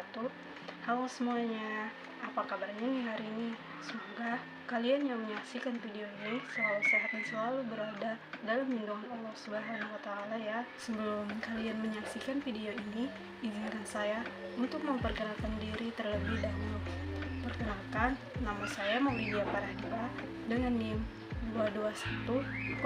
wabarakatuh. Halo semuanya, apa kabarnya nih hari ini? Semoga kalian yang menyaksikan video ini selalu sehat dan selalu berada dalam lindungan Allah Subhanahu wa Ta'ala ya. Sebelum kalian menyaksikan video ini, izinkan saya untuk memperkenalkan diri terlebih dahulu. Perkenalkan, nama saya Maulidia Paradiba dengan NIM 2210123220035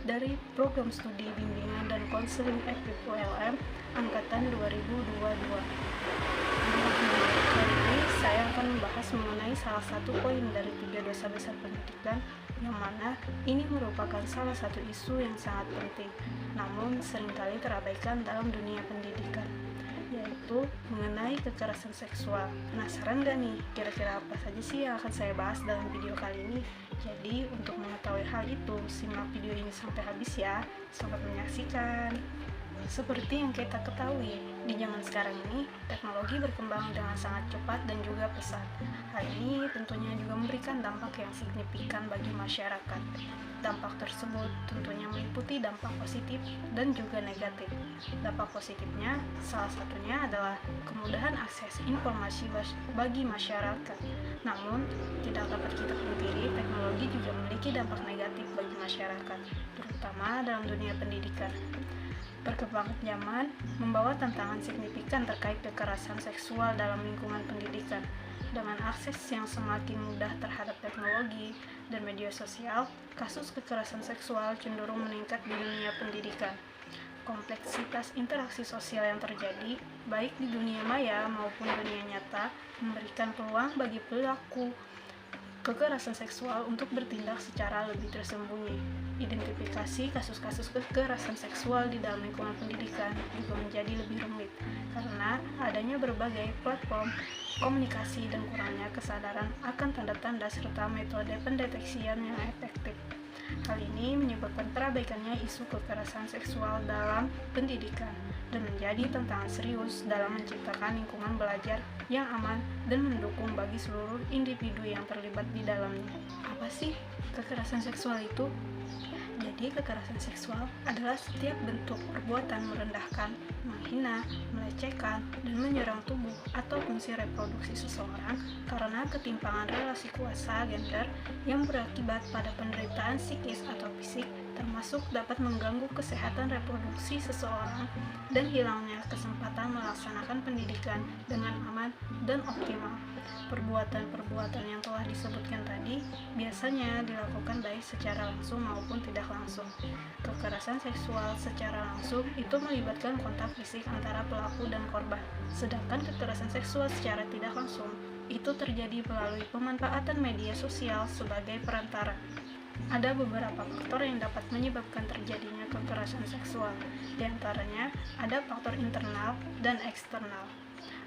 dari Program Studi Bimbingan dan Konseling Aktif ULM Angkatan 2022. Kali ini saya akan membahas mengenai salah satu poin dari 3 dosa besar pendidikan, yang mana ini merupakan salah satu isu yang sangat penting, namun seringkali terabaikan dalam dunia pendidikan, yaitu mengenai kekerasan seksual. Penasaran gak nih, kira-kira apa saja sih yang akan saya bahas dalam video kali ini? Jadi untuk mengetahui hal itu, simak video ini sampai habis ya. Selamat menyaksikan. Seperti yang kita ketahui, di zaman sekarang ini, teknologi berkembang dengan sangat cepat dan juga pesat. Hal ini tentunya juga memberikan dampak yang signifikan bagi masyarakat. Dampak tersebut tentunya meliputi dampak positif dan juga negatif. Dampak positifnya, salah satunya adalah kemudahan akses informasi bagi masyarakat. Namun, tidak dapat kita pungkiri, teknologi juga memiliki dampak negatif bagi masyarakat, terutama dalam dunia pendidikan. Perkembangan zaman membawa tantangan signifikan terkait kekerasan seksual dalam lingkungan pendidikan. Dengan akses yang semakin mudah terhadap teknologi dan media sosial, kasus kekerasan seksual cenderung meningkat di dunia pendidikan. Kompleksitas interaksi sosial yang terjadi, baik di dunia maya maupun dunia nyata, memberikan peluang bagi pelaku kekerasan seksual untuk bertindak secara lebih tersembunyi. Identifikasi kasus-kasus kekerasan seksual di dalam lingkungan pendidikan juga menjadi lebih rumit karena adanya berbagai platform komunikasi dan kurangnya kesadaran akan tanda-tanda serta metode pendeteksian yang efektif. Hal ini menyebabkan terabaikannya isu kekerasan seksual dalam pendidikan dan menjadi tantangan serius dalam menciptakan lingkungan belajar yang aman dan mendukung bagi seluruh individu yang terlibat di dalamnya. Apa sih kekerasan seksual itu? Jadi, kekerasan seksual adalah setiap bentuk perbuatan merendahkan, menghina, melecehkan, dan menyerang tubuh atau fungsi reproduksi seseorang karena ketimpangan relasi kuasa gender yang berakibat pada penderitaan psikis atau fisik, termasuk dapat mengganggu kesehatan reproduksi seseorang dan hilangnya kesempatan melaksanakan pendidikan dengan aman dan optimal. Perbuatan-perbuatan yang telah disebutkan tadi biasanya dilakukan baik secara langsung maupun tidak langsung. Kekerasan seksual secara langsung itu melibatkan kontak fisik antara pelaku dan korban, sedangkan kekerasan seksual secara tidak langsung itu terjadi melalui pemanfaatan media sosial sebagai perantara. Ada beberapa faktor yang dapat menyebabkan terjadinya kekerasan seksual. Di antaranya ada faktor internal dan eksternal.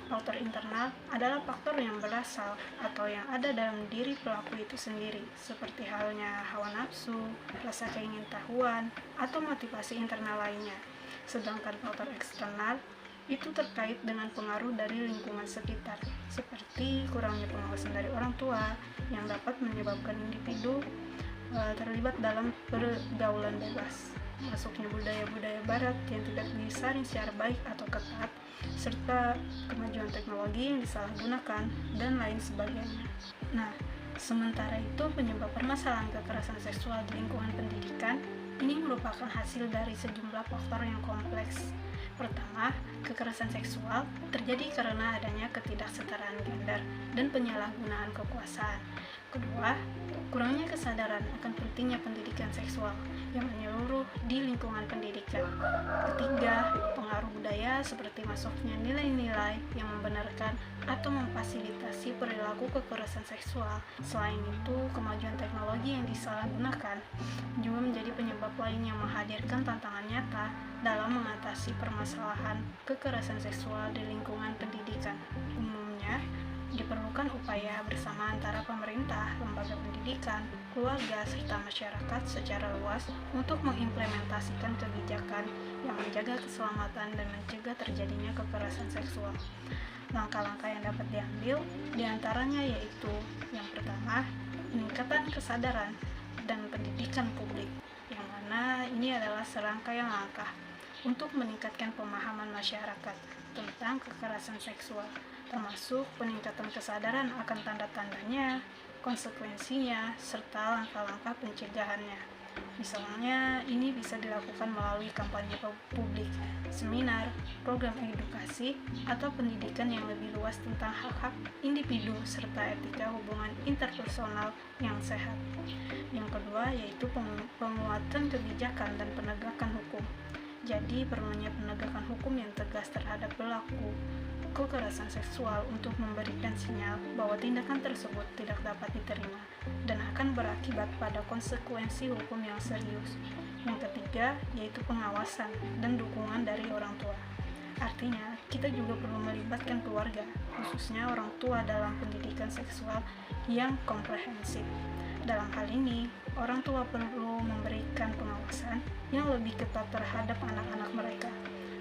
Faktor internal adalah faktor yang berasal atau yang ada dalam diri pelaku itu sendiri, seperti halnya hawa nafsu, rasa keingintahuan, atau motivasi internal lainnya. Sedangkan faktor eksternal itu terkait dengan pengaruh dari lingkungan sekitar, seperti kurangnya pengawasan dari orang tua yang dapat menyebabkan individu terlibat dalam pergaulan bebas, masuknya budaya-budaya barat yang tidak disaring secara baik atau ketat, serta kemajuan teknologi yang disalahgunakan, dan lain sebagainya. Nah, sementara itu penyebab permasalahan kekerasan seksual di lingkungan pendidikan ini merupakan hasil dari sejumlah faktor yang kompleks. Pertama, kekerasan seksual terjadi karena adanya ketidaksetaraan gender dan penyalahgunaan kekuasaan. Kedua, kurangnya kesadaran akan pentingnya pendidikan seksual yang menyeluruh di lingkungan pendidikan. Ketiga, pengaruh budaya seperti masuknya nilai-nilai yang membenarkan atau memfasilitasi perilaku kekerasan seksual. Selain itu, kemajuan teknologi yang disalahgunakan juga menjadi penyebab lain yang menghadirkan tantangan nyata dalam mengatasi permasalahan kekerasan seksual di lingkungan pendidikan. Umumnya, diperlukan upaya bersama antara pemerintah, lembaga pendidikan, keluarga, serta masyarakat secara luas untuk mengimplementasikan kebijakan yang menjaga keselamatan dan mencegah terjadinya kekerasan seksual. Langkah-langkah yang dapat diambil diantaranya yaitu yang pertama, peningkatan kesadaran dan pendidikan publik, yang mana ini adalah serangkaian langkah. untuk meningkatkan pemahaman masyarakat tentang kekerasan seksual, termasuk peningkatan kesadaran akan tanda-tandanya, konsekuensinya, serta langkah-langkah pencegahannya. Misalnya, ini bisa dilakukan melalui kampanye publik, seminar, program edukasi, atau pendidikan yang lebih luas tentang hak-hak individu serta etika hubungan interpersonal yang sehat. Yang kedua yaitu penguatan kebijakan dan penegakan hukum. Jadi, perlunya penegakan hukum yang tegas terhadap pelaku kekerasan seksual untuk memberikan sinyal bahwa tindakan tersebut tidak dapat diterima dan akan berakibat pada konsekuensi hukum yang serius. Yang ketiga yaitu pengawasan dan dukungan dari orang tua. Artinya, kita juga perlu melibatkan keluarga, khususnya orang tua dalam pendidikan seksual yang komprehensif. Dalam hal ini, orang tua perlu memberikan pengawasan yang lebih ketat terhadap anak-anak mereka,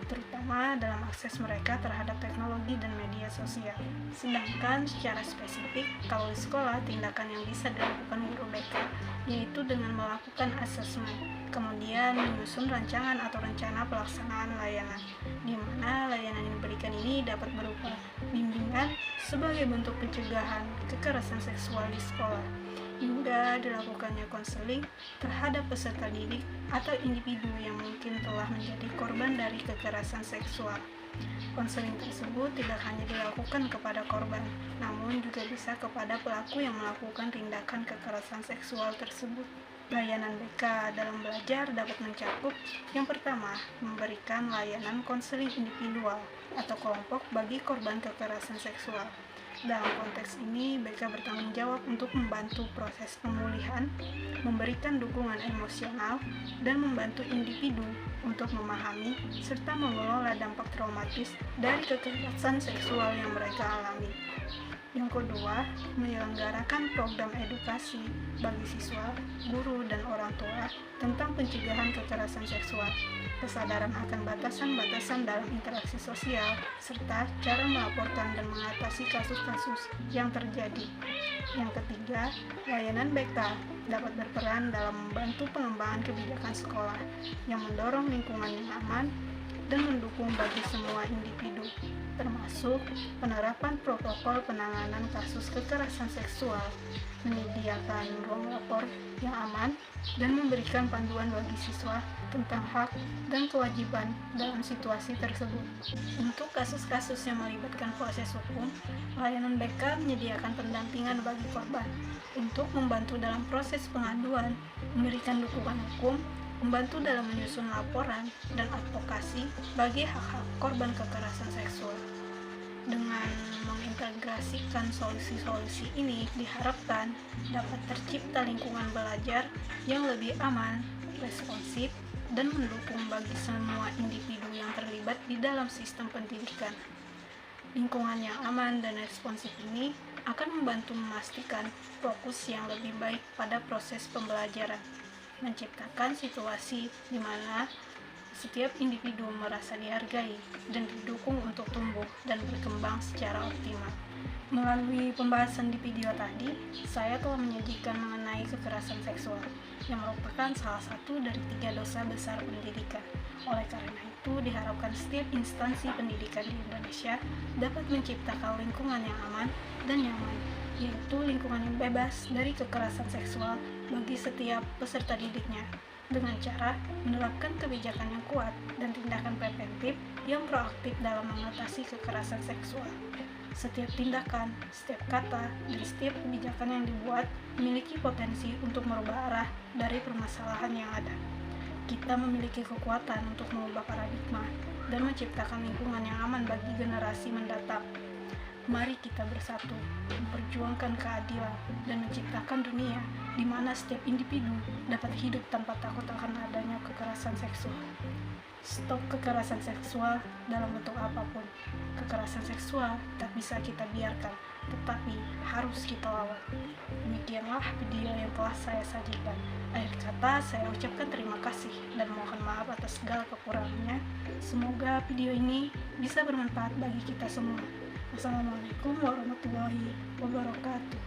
terutama dalam akses mereka terhadap teknologi dan media sosial. Sedangkan secara spesifik, kalau di sekolah, tindakan yang bisa dilakukan guru BK yaitu dengan melakukan asesmen, kemudian menyusun rancangan atau rencana pelaksanaan layanan, di mana layanan yang diberikan ini dapat berupa bimbingan sebagai bentuk pencegahan kekerasan seksual di sekolah, hingga dilakukannya konseling terhadap peserta didik atau individu yang mungkin telah menjadi korban dari kekerasan seksual. Konseling tersebut tidak hanya dilakukan kepada korban, namun juga bisa kepada pelaku yang melakukan tindakan kekerasan seksual tersebut. Layanan BK dalam belajar dapat mencakup yang pertama, memberikan layanan konseling individual atau kelompok bagi korban kekerasan seksual. Dalam konteks ini, BK bertanggung jawab untuk membantu proses pemulihan, memberikan dukungan emosional, dan membantu individu untuk memahami serta mengelola dampak traumatis dari kekerasan seksual yang mereka alami. Yang kedua, menyelenggarakan program edukasi bagi siswa, guru, dan orang tua tentang pencegahan kekerasan seksual, kesadaran akan batasan-batasan dalam interaksi sosial, serta cara melaporkan dan mengatasi kasus-kasus yang terjadi. Yang ketiga, layanan BK dapat berperan dalam membantu pengembangan kebijakan sekolah yang mendorong lingkungan yang aman dan mendukung bagi semua individu, termasuk penerapan protokol penanganan kasus kekerasan seksual, menyediakan ruang lapor yang aman, dan memberikan panduan bagi siswa tentang hak dan kewajiban dalam situasi tersebut. Untuk kasus-kasus yang melibatkan proses hukum, layanan BK menyediakan pendampingan bagi korban untuk membantu dalam proses pengaduan, memberikan dukungan hukum, membantu dalam menyusun laporan dan advokasi bagi hak-hak korban kekerasan seksual. Dengan mengintegrasikan solusi-solusi ini, diharapkan dapat tercipta lingkungan belajar yang lebih aman, responsif, dan mendukung bagi semua individu yang terlibat di dalam sistem pendidikan. Lingkungan yang aman dan responsif ini akan membantu memastikan fokus yang lebih baik pada proses pembelajaran, menciptakan situasi di mana setiap individu merasa dihargai dan didukung untuk tumbuh dan berkembang secara optimal. Melalui pembahasan di video tadi, saya telah menyajikan mengenai kekerasan seksual yang merupakan salah satu dari 3 dosa besar pendidikan. Oleh karena itu, diharapkan setiap instansi pendidikan di Indonesia dapat menciptakan lingkungan yang aman dan nyaman, yaitu lingkungan yang bebas dari kekerasan seksual bagi setiap peserta didiknya, dengan cara menerapkan kebijakan yang kuat dan tindakan preventif yang proaktif dalam mengatasi kekerasan seksual. Setiap tindakan, setiap kata, dan setiap kebijakan yang dibuat memiliki potensi untuk merubah arah dari permasalahan yang ada. Kita memiliki kekuatan untuk mengubah paradigma dan menciptakan lingkungan yang aman bagi generasi mendatang. Mari kita bersatu, memperjuangkan keadilan, dan menciptakan dunia di mana setiap individu dapat hidup tanpa takut akan adanya kekerasan seksual. Stop kekerasan seksual dalam bentuk apapun. Kekerasan seksual tak bisa kita biarkan, tetapi harus kita lawan. Demikianlah video yang telah saya sajikan. Akhir kata, saya ucapkan terima kasih dan mohon maaf atas segala kekurangannya. Semoga video ini bisa bermanfaat bagi kita semua. Wassalamualaikum warahmatullahi wabarakatuh.